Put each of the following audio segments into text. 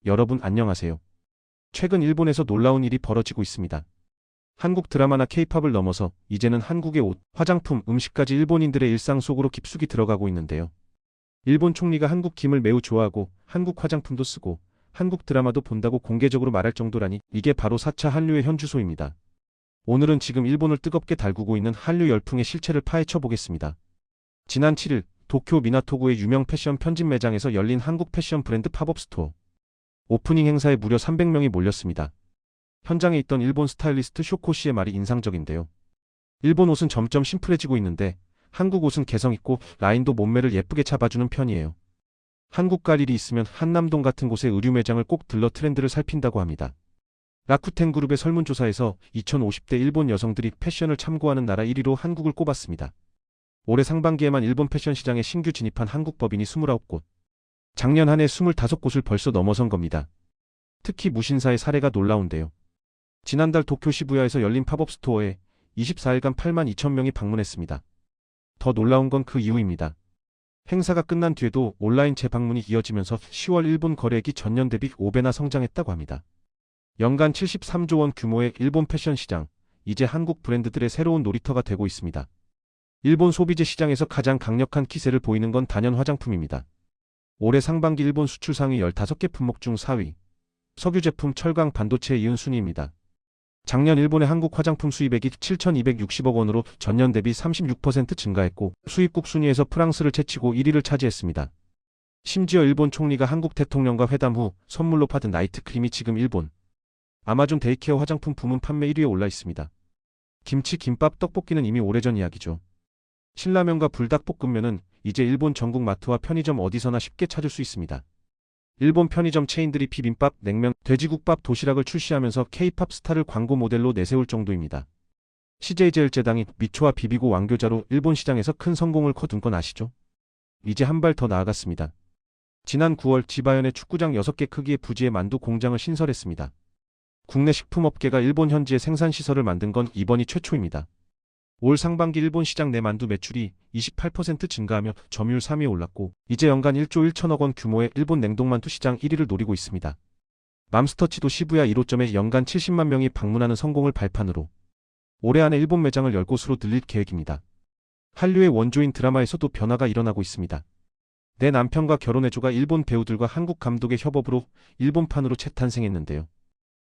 여러분 안녕하세요. 최근 일본에서 놀라운 일이 벌어지고 있습니다. 한국 드라마나 케이팝을 넘어서 이제는 한국의 옷, 화장품, 음식까지 일본인들의 일상 속으로 깊숙이 들어가고 있는데요. 일본 총리가 한국 김을 매우 좋아하고 한국 화장품도 쓰고 한국 드라마도 본다고 공개적으로 말할 정도라니 이게 바로 4차 한류의 현주소입니다. 오늘은 지금 일본을 뜨겁게 달구고 있는 한류 열풍의 실체를 파헤쳐 보겠습니다. 지난 7일 도쿄 미나토구의 유명 패션 편집 매장에서 열린 한국 패션 브랜드 팝업 스토어. 오프닝 행사에 무려 300명이 몰렸습니다. 현장에 있던 일본 스타일리스트 쇼코 씨의 말이 인상적인데요. 일본 옷은 점점 심플해지고 있는데 한국 옷은 개성있고 라인도 몸매를 예쁘게 잡아주는 편이에요. 한국 갈 일이 있으면 한남동 같은 곳의 의류 매장을 꼭 들러 트렌드를 살핀다고 합니다. 라쿠텐 그룹의 설문조사에서 2050대 일본 여성들이 패션을 참고하는 나라 1위로 한국을 꼽았습니다. 올해 상반기에만 일본 패션 시장에 신규 진입한 한국 법인이 29곳. 작년 한 해 25곳을 벌써 넘어선 겁니다. 특히 무신사의 사례가 놀라운데요. 지난달 도쿄 시부야에서 열린 팝업 스토어에 24일간 8만 2천 명이 방문했습니다. 더 놀라운 건 그 이후입니다. 행사가 끝난 뒤에도 온라인 재방문이 이어지면서 10월 일본 거래액이 전년 대비 5배나 성장했다고 합니다. 연간 73조 원 규모의 일본 패션 시장, 이제 한국 브랜드들의 새로운 놀이터가 되고 있습니다. 일본 소비재 시장에서 가장 강력한 기세를 보이는 건 단연 화장품입니다. 올해 상반기 일본 수출 상위 15개 품목 중 4위, 석유 제품, 철강, 반도체에 이은 순위입니다. 작년 일본의 한국 화장품 수입액이 7,260억 원으로 전년 대비 36% 증가했고 수입국 순위에서 프랑스를 제치고 1위를 차지했습니다. 심지어 일본 총리가 한국 대통령과 회담 후 선물로 받은 나이트크림이 지금 일본 아마존 데이케어 화장품 부문 판매 1위에 올라 있습니다. 김치, 김밥, 떡볶이는 이미 오래전 이야기죠. 신라면과 불닭볶음면은 이제 일본 전국 마트와 편의점 어디서나 쉽게 찾을 수 있습니다. 일본 편의점 체인들이 비빔밥, 냉면, 돼지국밥, 도시락을 출시하면서 K-팝 스타를 광고 모델로 내세울 정도입니다. CJ제일제당이 미초와 비비고 왕교자로 일본 시장에서 큰 성공을 거둔 건 아시죠? 이제 한 발 더 나아갔습니다. 지난 9월 지바현의 축구장 6개 크기의 부지에 만두 공장을 신설했습니다. 국내 식품업계가 일본 현지에 생산시설을 만든 건 이번이 최초입니다. 올 상반기 일본 시장 내 만두 매출이 28% 증가하며 점유율 3위에 올랐고 이제 연간 1조 1천억 원 규모의 일본 냉동만두 시장 1위를 노리고 있습니다. 맘스터치도 시부야 1호점에 연간 70만 명이 방문하는 성공을 발판으로 올해 안에 일본 매장을 10곳으로 늘릴 계획입니다. 한류의 원조인 드라마에서도 변화가 일어나고 있습니다. 내 남편과 결혼해줘가 일본 배우들과 한국 감독의 협업으로 일본판으로 재탄생했는데요.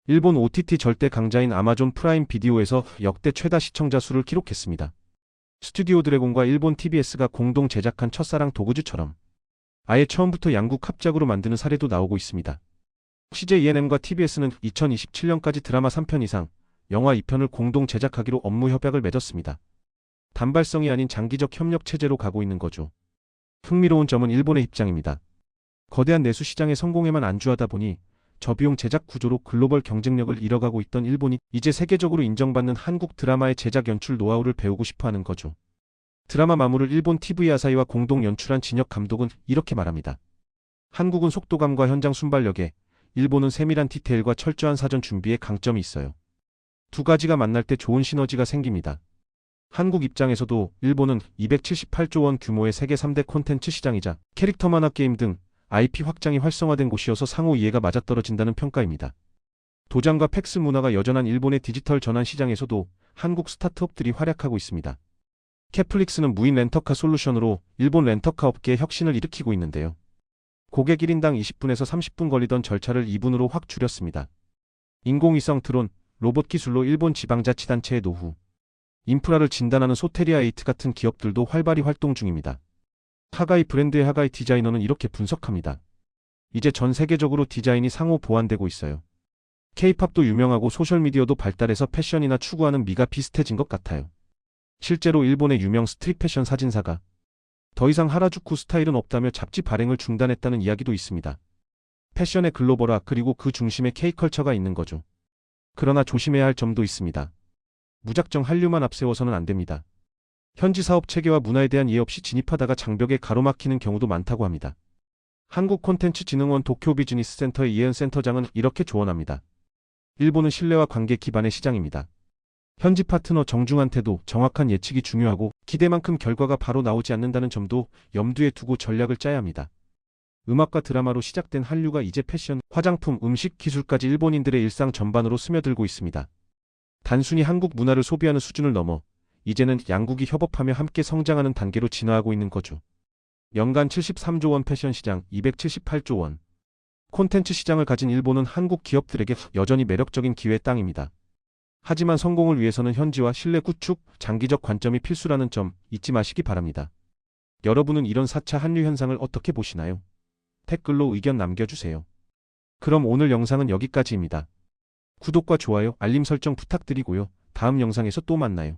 일본 OTT 절대 강자인 아마존 프라임 비디오에서 역대 최다 시청자 수를 기록했습니다. 스튜디오 드래곤과 일본 TBS가 공동 제작한 첫사랑 도구즈처럼 아예 처음부터 양국 합작으로 만드는 사례도 나오고 있습니다. CJ ENM과 TBS는 2027년까지 드라마 3편 이상, 영화 2편을 공동 제작하기로 업무 협약을 맺었습니다. 단발성이 아닌 장기적 협력 체제로 가고 있는 거죠. 흥미로운 점은 일본의 입장입니다. 거대한 내수 시장에 성공에만 안주하다 보니 저비용 제작 구조로 글로벌 경쟁력을 잃어가고 있던 일본이 이제 세계적으로 인정받는 한국 드라마의 제작 연출 노하우를 배우고 싶어하는 거죠. 드라마 마무를 일본 TV 아사히와 공동 연출한 진혁 감독은 이렇게 말합니다. 한국은 속도감과 현장 순발력에, 일본은 세밀한 디테일과 철저한 사전 준비에 강점이 있어요. 두 가지가 만날 때 좋은 시너지가 생깁니다. 한국 입장에서도 일본은 278조 원 규모의 세계 3대 콘텐츠 시장이자 캐릭터 만화 게임 등 IP 확장이 활성화된 곳이어서 상호 이해가 맞아떨어진다는 평가입니다. 도장과 팩스 문화가 여전한 일본의 디지털 전환 시장에서도 한국 스타트업들이 활약하고 있습니다. 캐플릭스는 무인 렌터카 솔루션으로 일본 렌터카 업계에 혁신을 일으키고 있는데요. 고객 1인당 20분에서 30분 걸리던 절차를 2분으로 확 줄였습니다. 인공위성 드론, 로봇 기술로 일본 지방자치단체의 노후, 인프라를 진단하는 소테리아 에이트 같은 기업들도 활발히 활동 중입니다. 하가이 브랜드의 하가이 디자이너는 이렇게 분석합니다. 이제 전 세계적으로 디자인이 상호 보완되고 있어요. K-팝도 유명하고 소셜미디어도 발달해서 패션이나 추구하는 미가 비슷해진 것 같아요. 실제로 일본의 유명 스트릿 패션 사진사가 더 이상 하라주쿠 스타일은 없다며 잡지 발행을 중단했다는 이야기도 있습니다. 패션의 글로벌화 그리고 그 중심에 K컬처가 있는 거죠. 그러나 조심해야 할 점도 있습니다. 무작정 한류만 앞세워서는 안 됩니다. 현지 사업 체계와 문화에 대한 이해 없이 진입하다가 장벽에 가로막히는 경우도 많다고 합니다. 한국콘텐츠진흥원 도쿄 비즈니스 센터의 이혜은 센터장은 이렇게 조언합니다. 일본은 신뢰와 관계 기반의 시장입니다. 현지 파트너 정중한테도 정확한 예측이 중요하고 기대만큼 결과가 바로 나오지 않는다는 점도 염두에 두고 전략을 짜야 합니다. 음악과 드라마로 시작된 한류가 이제 패션, 화장품, 음식, 기술까지 일본인들의 일상 전반으로 스며들고 있습니다. 단순히 한국 문화를 소비하는 수준을 넘어 이제는 양국이 협업하며 함께 성장하는 단계로 진화하고 있는 거죠. 연간 73조 원 패션 시장, 278조 원. 콘텐츠 시장을 가진 일본은 한국 기업들에게 여전히 매력적인 기회 땅입니다. 하지만 성공을 위해서는 현지화, 신뢰 구축, 장기적 관점이 필수라는 점 잊지 마시기 바랍니다. 여러분은 이런 4차 한류 현상을 어떻게 보시나요? 댓글로 의견 남겨주세요. 그럼 오늘 영상은 여기까지입니다. 구독과 좋아요, 알림 설정 부탁드리고요. 다음 영상에서 또 만나요.